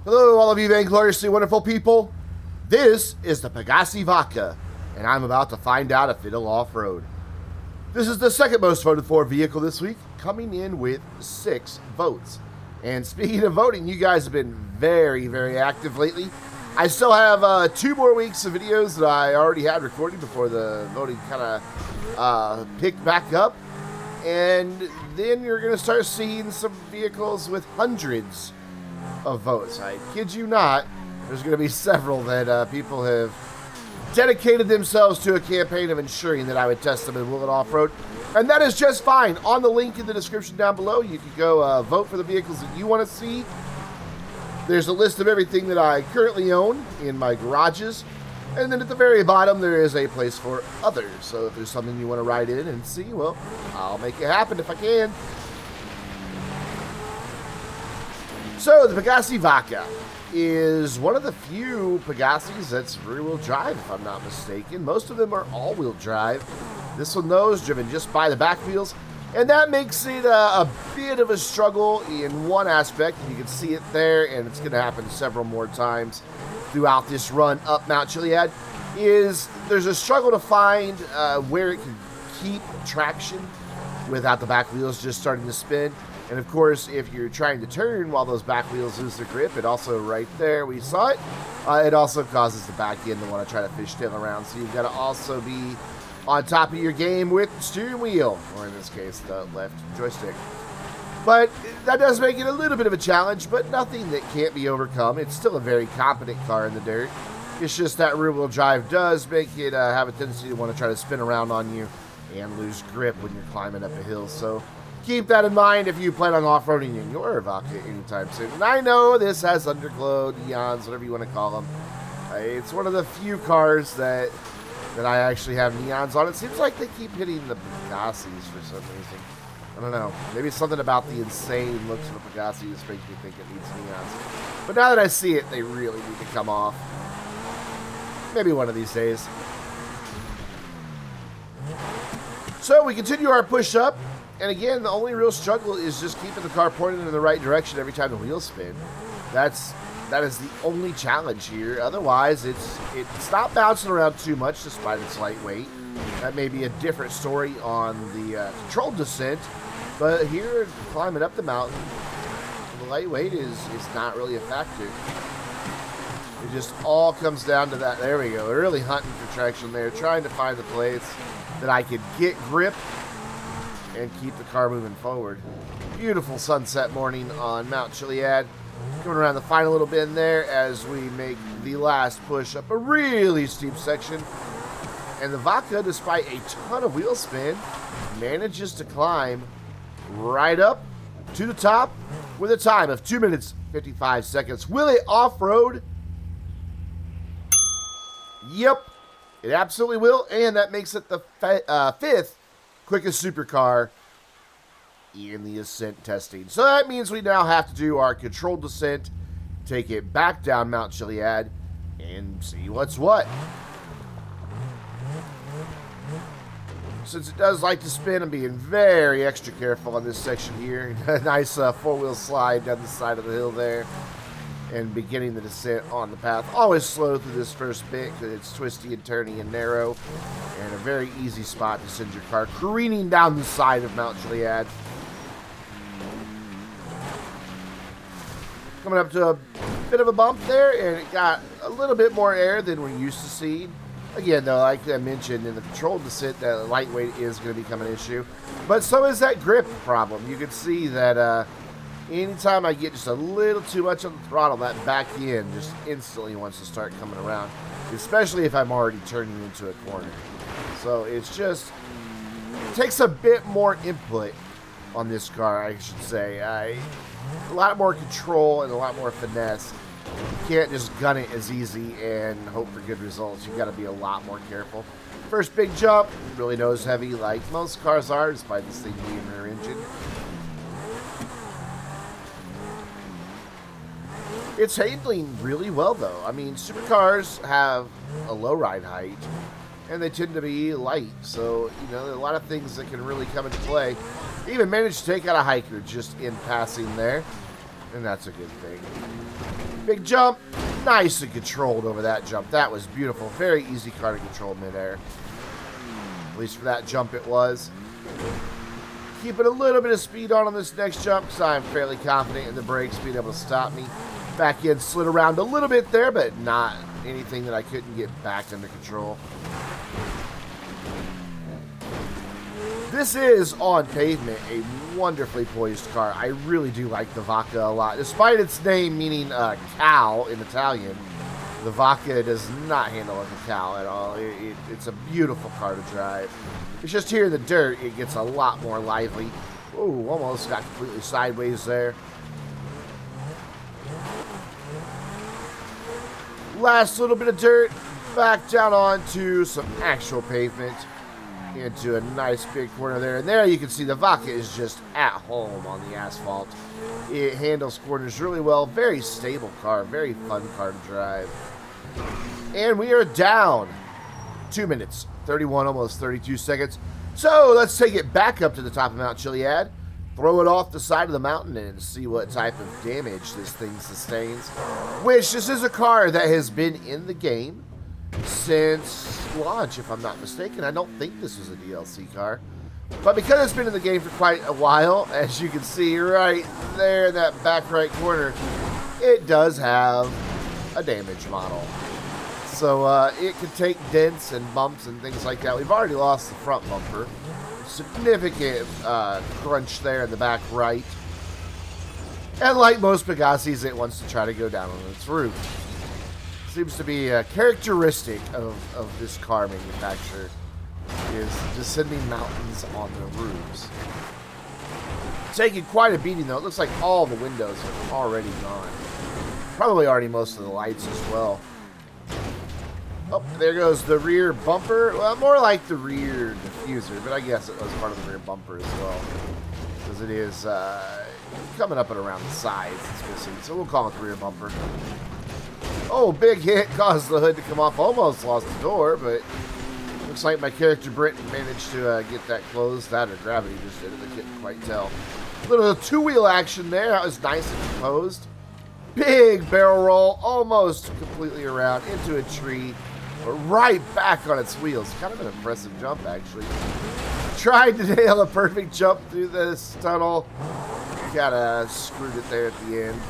Hello, all of you Vaingloriously wonderful people. This is the Pegassi Vacca, and I'm about to find out if it'll off-road. This is the second most voted for vehicle this week, coming in with 6 votes. And speaking of voting, you guys have been very, very active lately. I still have 2 more weeks of videos that I already had recording before the voting kind of picked back up. And then you're going to start seeing some vehicles with hundreds of votes. I kid you not, there's going to be several that people have dedicated themselves to a campaign of ensuring that I would test them in Will It Off-Road. And that is just fine. On the link in the description down below, you can go vote for the vehicles that you want to see. There's a list of everything that I currently own in my garages. And then at the very bottom, there is a place for others. So if there's something you want to write in and see, well, I'll make it happen if I can. So the Pegassi Vacca is one of the few Pegassis that's rear-wheel drive, if I'm not mistaken. Most of them are all-wheel drive. This one, though, is driven just by the back wheels. And that makes it a bit of a struggle in one aspect. You can see it there, and it's going to happen several more times throughout this run up Mount Chiliad, is there's a struggle to find where it can keep traction without the back wheels just starting to spin. And of course, if you're trying to turn while those back wheels lose their grip, it also, right there, we saw it, it also causes the back end to want to try to fishtail around. So you've got to also be on top of your game with the steering wheel, or in this case, the left joystick. But that does make it a little bit of a challenge, but nothing that can't be overcome. It's still a very competent car in the dirt. It's just that rear-wheel drive does make it have a tendency to want to try to spin around on you and lose grip when you're climbing up a hill. So keep that in mind if you plan on off-roading in your Vacca anytime soon. And I know this has underglow, neons, whatever you want to call them. It's one of the few cars that I actually have neons on. It seems like they keep hitting the Pegassis for some reason. I don't know. Maybe it's something about the insane looks of the Pegassi that makes me think it needs neons. But now that I see it, they really need to come off. Maybe one of these days. So we continue our push up. And again, the only real struggle is just keeping the car pointed in the right direction every time the wheels spin. That is the only challenge here. Otherwise, it's not bouncing around too much despite its lightweight. That may be a different story on the controlled descent. But here, climbing up the mountain, the lightweight is not really a factor. It just all comes down to that. There we go. We're really hunting for traction there, trying to find the place that I could get grip and keep the car moving forward. Beautiful sunset morning on Mount Chiliad. Coming around the final little bend there as we make the last push up a really steep section. And the Vacca, despite a ton of wheel spin, manages to climb right up to the top with a time of 2 minutes, 55 seconds. Will it off-road? Yep, it absolutely will. And that makes it the 5th quickest supercar in the ascent testing. So that means we now have to do our controlled descent, take it back down Mount Chiliad, and see what's what. Since it does like to spin, I'm being very extra careful on this section here. A nice 4-wheel slide down the side of the hill there, and beginning the descent on the path. Always slow through this first bit because it's twisty and turny and narrow, and a very easy spot to send your car careening down the side of Mount Chiliad. Coming up to a bit of a bump there, and it got a little bit more air than we're used to seeing. Again, though, like I mentioned, in the controlled descent, that lightweight is going to become an issue. But so is that grip problem. You can see that anytime I get just a little too much on the throttle, that back end just instantly wants to start coming around, especially if I'm already turning into a corner. So it's just, it takes a bit more input on this car, I should say. A lot more control and a lot more finesse. You can't just gun it as easy and hope for good results. You've got to be a lot more careful. First big jump, really nose heavy like most cars are, despite this thing being rear engine. It's handling really well, though. I mean, supercars have a low ride height, and they tend to be light. So, you know, there are a lot of things that can really come into play. Even managed to take out a hiker just in passing there, and that's a good thing. Big jump. Nice and controlled over that jump. That was beautiful. Very easy car to control midair. At least for that jump it was. Keeping a little bit of speed on this next jump because I'm fairly confident in the brakes being able to stop me. Back end slid around a little bit there, but not anything that I couldn't get back under control. This is, on pavement, a wonderfully poised car. I really do like the Vacca a lot. Despite its name meaning cow in Italian, the Vacca does not handle like a cow at all. It's a beautiful car to drive. It's just here in the dirt, it gets a lot more lively. Ooh, almost got completely sideways there. Last little bit of dirt, back down onto some actual pavement. Into a nice big corner there. And there you can see the Vacca is just at home on the asphalt. It handles corners really well. Very stable car. Very fun car to drive. And we are down 2 minutes, 31, almost 32 seconds. So let's take it back up to the top of Mount Chiliad. Throw it off the side of the mountain and see what type of damage this thing sustains. Which, this is a car that has been in the game since launch, if I'm not mistaken. I don't think this was a DLC car. But because it's been in the game for quite a while, as you can see right there in that back right corner, it does have a damage model. So it can take dents and bumps and things like that. We've already lost the front bumper. Significant crunch there in the back right. And like most Pegassis, it wants to try to go down on its roof. Seems to be a characteristic of this car manufacturer, is descending mountains on the roofs. Taking quite a beating though. It looks like all the windows have already gone. Probably already most of the lights as well. Oh, there goes the rear bumper. Well, more like the rear diffuser, but I guess it was part of the rear bumper as well. Because it is coming up and around the sides it's missing. So we'll call it the rear bumper. Oh, big hit caused the hood to come off. Almost lost the door, but looks like my character Britton managed to get that closed. That or gravity just did it. I couldn't quite tell. Little two-wheel action there. That was nice and composed. Big barrel roll, almost completely around into a tree, but right back on its wheels. Kind of an impressive jump, actually. Tried to nail a perfect jump through this tunnel. Kind of screwed it there at the end.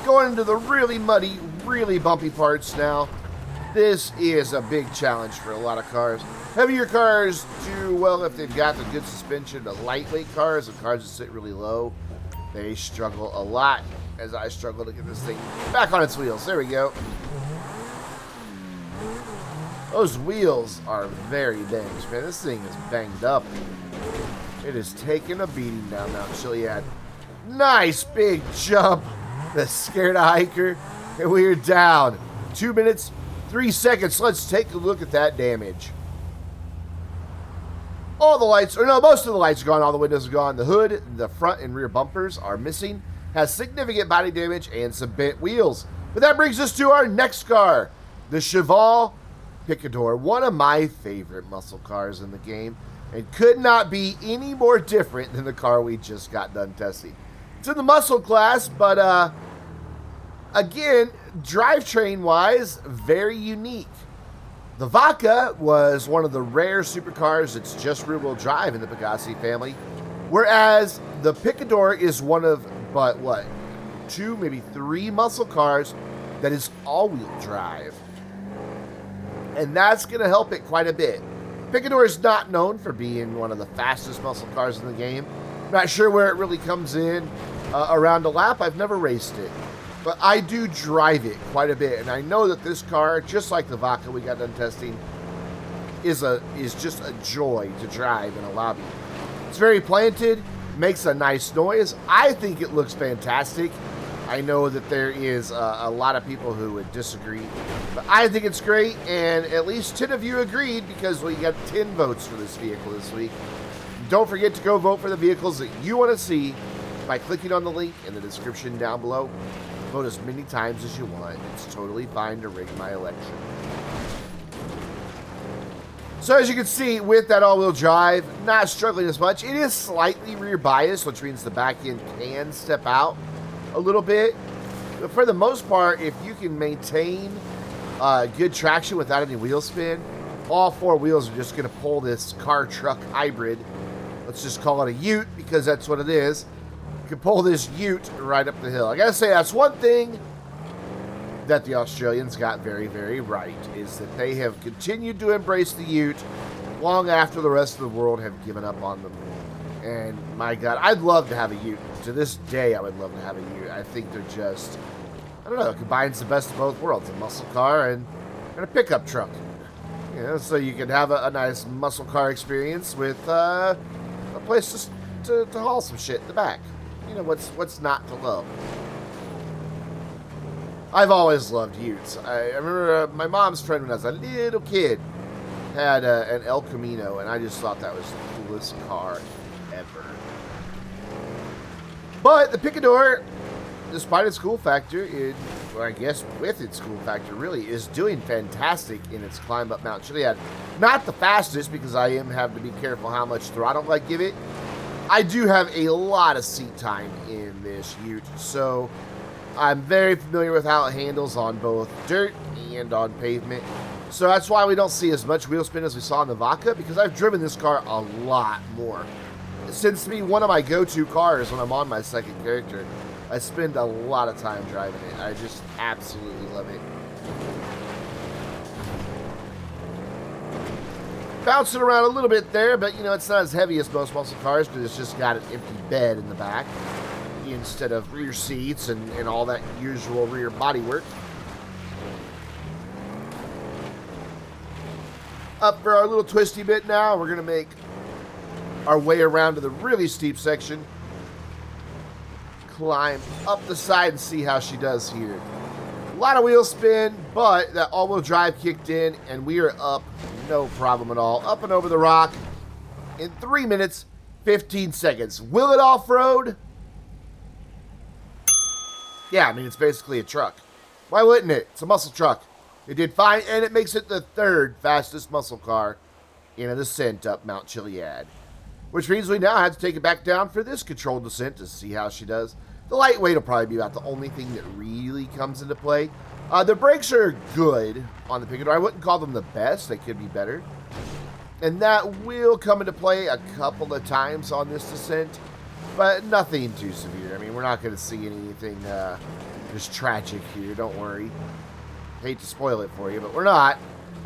Going into the really muddy, really bumpy parts now. This is a big challenge for a lot of cars. Heavier cars do well if they've got the good suspension, but lightweight cars and cars that sit really low, they struggle a lot, as I struggle to get this thing back on its wheels. There we go. Those wheels are very damaged, man. This thing is banged up. It is taking a beating down Mount Chiliad. Nice big jump that scared a hiker, and we are down 2 minutes, 3 seconds. Let's take a look at that damage. All the lights, or no, most of the lights are gone. All the windows are gone. The hood, the front and rear bumpers are missing. Has significant body damage and some bent wheels. But that brings us to our next car, the Cheval Picador, one of my favorite muscle cars in the game, and could not be any more different than the car we just got done testing. It's in the muscle class, but again, drivetrain-wise, very unique. The Vacca was one of the rare supercars that's just rear-wheel drive in the Pegassi family, whereas the Picador is one of, but what, 2, maybe 3 muscle cars that is all-wheel drive. And that's going to help it quite a bit. Picador is not known for being one of the fastest muscle cars in the game. Not sure where it really comes in around a lap. I've never raced it. But I do drive it quite a bit. And I know that this car, just like the Vacca we got done testing, is just a joy to drive in a lobby. It's very planted, makes a nice noise. I think it looks fantastic. I know that there is a lot of people who would disagree. But I think it's great, and at least 10 of you agreed because we got 10 votes for this vehicle this week. Don't forget to go vote for the vehicles that you want to see by clicking on the link in the description down below. Vote as many times as you want. It's totally fine to rig my election. So as you can see, with that all-wheel drive, not struggling as much. It is slightly rear biased, which means the back end can step out. a little bit. But for the most part, if you can maintain good traction without any wheel spin, all four wheels are just going to pull this car-truck hybrid. Let's just call it a ute because that's what it is. You can pull this ute right up the hill. I got to say, that's one thing that the Australians got very, very right, is that they have continued to embrace the ute long after the rest of the world have given up on them. And my God, I'd love to have a ute. To this day, I would love to have a ute. I think they're just, I don't know, it combines the best of both worlds, a muscle car and a pickup truck. You know, so you can have a nice muscle car experience with a place to haul some shit in the back. You know, what's not to love? I've always loved utes. I remember my mom's friend when I was a little kid had an El Camino, and I just thought that was the coolest car ever. But the Picador, despite its cool factor, or I guess with its cool factor really, is doing fantastic in its climb up Mount Chiliad. Not the fastest, because I have to be careful how much throttle I give it. I do have a lot of seat time in this ute, so I'm very familiar with how it handles on both dirt and on pavement. So that's why we don't see as much wheel spin as we saw in the Vacca, because I've driven this car a lot more. It tends to be one of my go-to cars when I'm on my second character. I spend a lot of time driving it. I just absolutely love it. Bouncing around a little bit there, but you know, it's not as heavy as most muscle cars because it's just got an empty bed in the back instead of rear seats and all that usual rear body work. Up for our little twisty bit now. We're going to make our way around to the really steep section. Climb up the side and see how she does here. A lot of wheel spin, but that all-wheel drive kicked in, and we are up, no problem at all. Up and over the rock in 3 minutes, 15 seconds. Will it off-road? Yeah, I mean, it's basically a truck. Why wouldn't it? It's a muscle truck. It did fine, and it makes it the third fastest muscle car in a descent up Mount Chiliad. Which means we now have to take it back down for this controlled descent to see how she does. The lightweight will probably be about the only thing that really comes into play. The brakes are good on the Picador. I wouldn't call them the best. They could be better. And that will come into play a couple of times on this descent, but nothing too severe. I mean, we're not going to see anything just tragic here. Don't worry. Hate to spoil it for you, but we're not.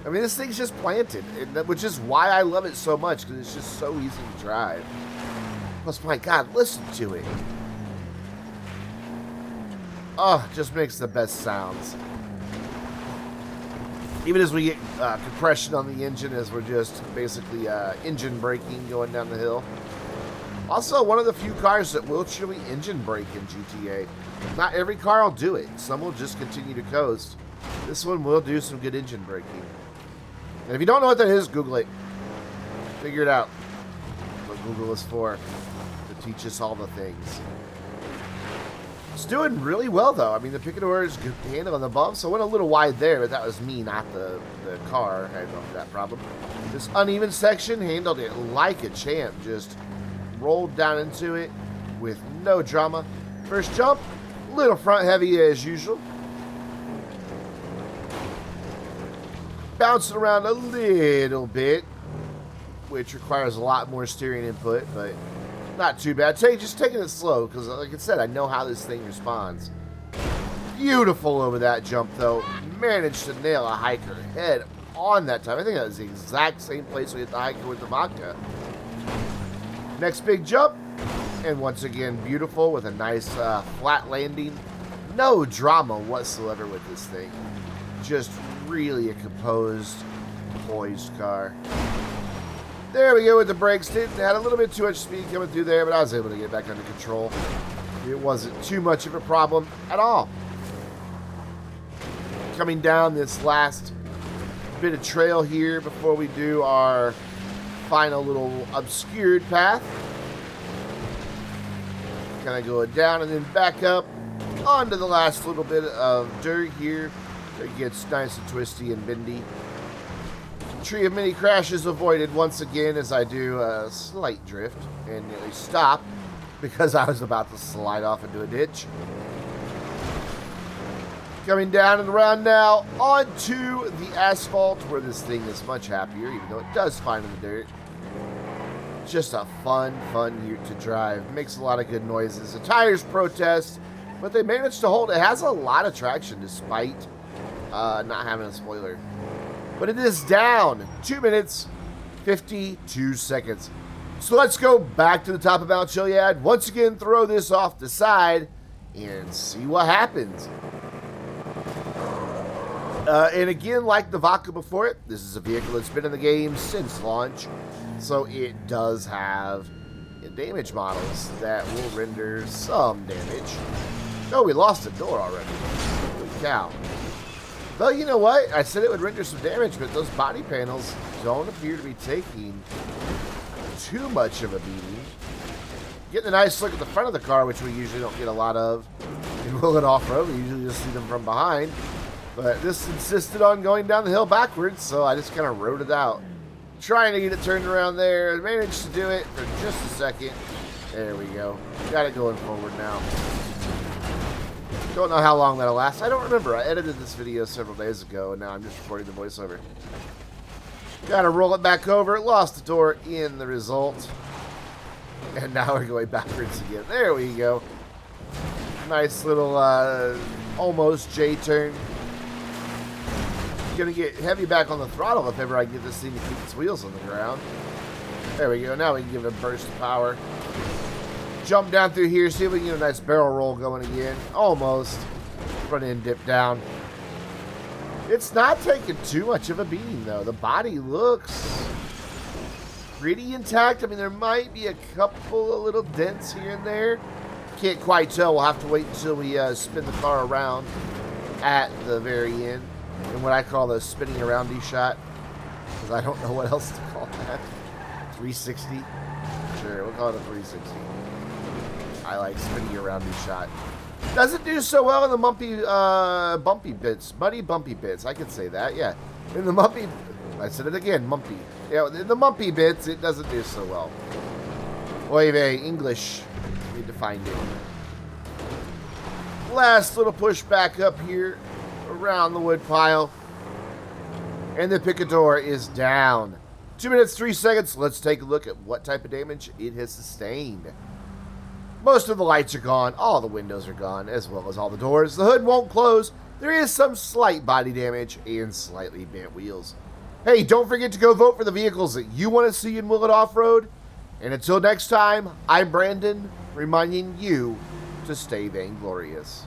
I mean, this thing's just planted, which is why I love it so much, because it's just so easy to drive. Plus, my God, listen to it. Oh, it just makes the best sounds. Even as we get compression on the engine, as we're just basically engine braking going down the hill. Also, one of the few cars that will truly engine brake in GTA. Not every car will do it. Some will just continue to coast. This one will do some good engine braking. And if you don't know what that is, Google it. Figure it out. What Google is for. To teach us all the things. It's doing really well, though. I mean, the Picador is good handling the bump, so I went a little wide there, but that was me, not the car. I had that problem. This uneven section handled it like a champ. Just rolled down into it with no drama. First jump, little front heavy as usual. Bouncing around a little bit, which requires a lot more steering input, but not too bad. Just taking it slow, because like I said, I know how this thing responds. Beautiful over that jump, though. Managed to nail a hiker head on that time. I think that was the exact same place we hit the hiker with the Vacca. Next big jump, and once again, beautiful with a nice flat landing. No drama whatsoever with this thing. Just really a composed, poised car. There we go with the brakes. Had a little bit too much speed coming through there, but I was able to get back under control. It wasn't too much of a problem at all. Coming down this last bit of trail here before we do our final little obscured path. Kind of going down and then back up onto the last little bit of dirt here. It gets nice and twisty and bendy. Tree of many crashes avoided once again as I do a slight drift and nearly stop because I was about to slide off into a ditch. Coming down and around now onto the asphalt where this thing is much happier, even though it does find in the dirt. Just a fun ute to drive. Makes a lot of good noises. The tires protest, but they managed to hold. It has a lot of traction despite not having a spoiler. But it is down 2 minutes, 52 seconds. So let's go back to the top of Mount Chiliad. Once again, throw this off the side and see what happens. And again, like the Vacca before it, this is a vehicle that's been in the game since launch. So it does have damage models that will render some damage. Oh, we lost a door already. Holy cow. Though, you know what? I said it would render some damage, but those body panels don't appear to be taking too much of a beating. Getting a nice look at the front of the car, which we usually don't get a lot of in Will It Off-Road. We usually just see them from behind. But this insisted on going down the hill backwards, so I just kind of rode it out. Trying to get it turned around there. Managed to do it for just a second. There we go. Got it going forward now. Don't know how long that'll last. I don't remember. I edited this video several days ago, and now I'm just recording the voiceover. Gotta roll it back over. Lost the door in the result. And now we're going backwards again. There we go. Nice little almost J-turn. Gonna get heavy back on the throttle if ever I get this thing to keep its wheels on the ground. There we go. Now we can give it a burst of power. Jump down through here. See if we can get a nice barrel roll going again. Almost. Front end dip down. It's not taking too much of a beating, though. The body looks pretty intact. I mean, there might be a couple of little dents here and there. Can't quite tell. We'll have to wait until we spin the car around at the very end. And what I call the spinning aroundy shot. Because I don't know what else to call that. 360? Sure, we'll call it a 360. I like spinning aroundy shot. Doesn't do so well in the bumpy bits. Muddy bumpy bits. I could say that, yeah. In the mumpy... I said it again, mumpy. Yeah, in the mumpy bits, it doesn't do so well. Oy vey, English. Need to find it. Last little push back up here. Around the wood pile. And the Picador is down. 2 minutes, 3 seconds. Let's take a look at what type of damage it has sustained. Most of the lights are gone. All the windows are gone, as well as all the doors. The hood won't close. There is some slight body damage and slightly bent wheels. Hey, don't forget to go vote for the vehicles that you want to see in Will It Off-Road. And until next time, I'm Brandon, reminding you to stay vainglorious.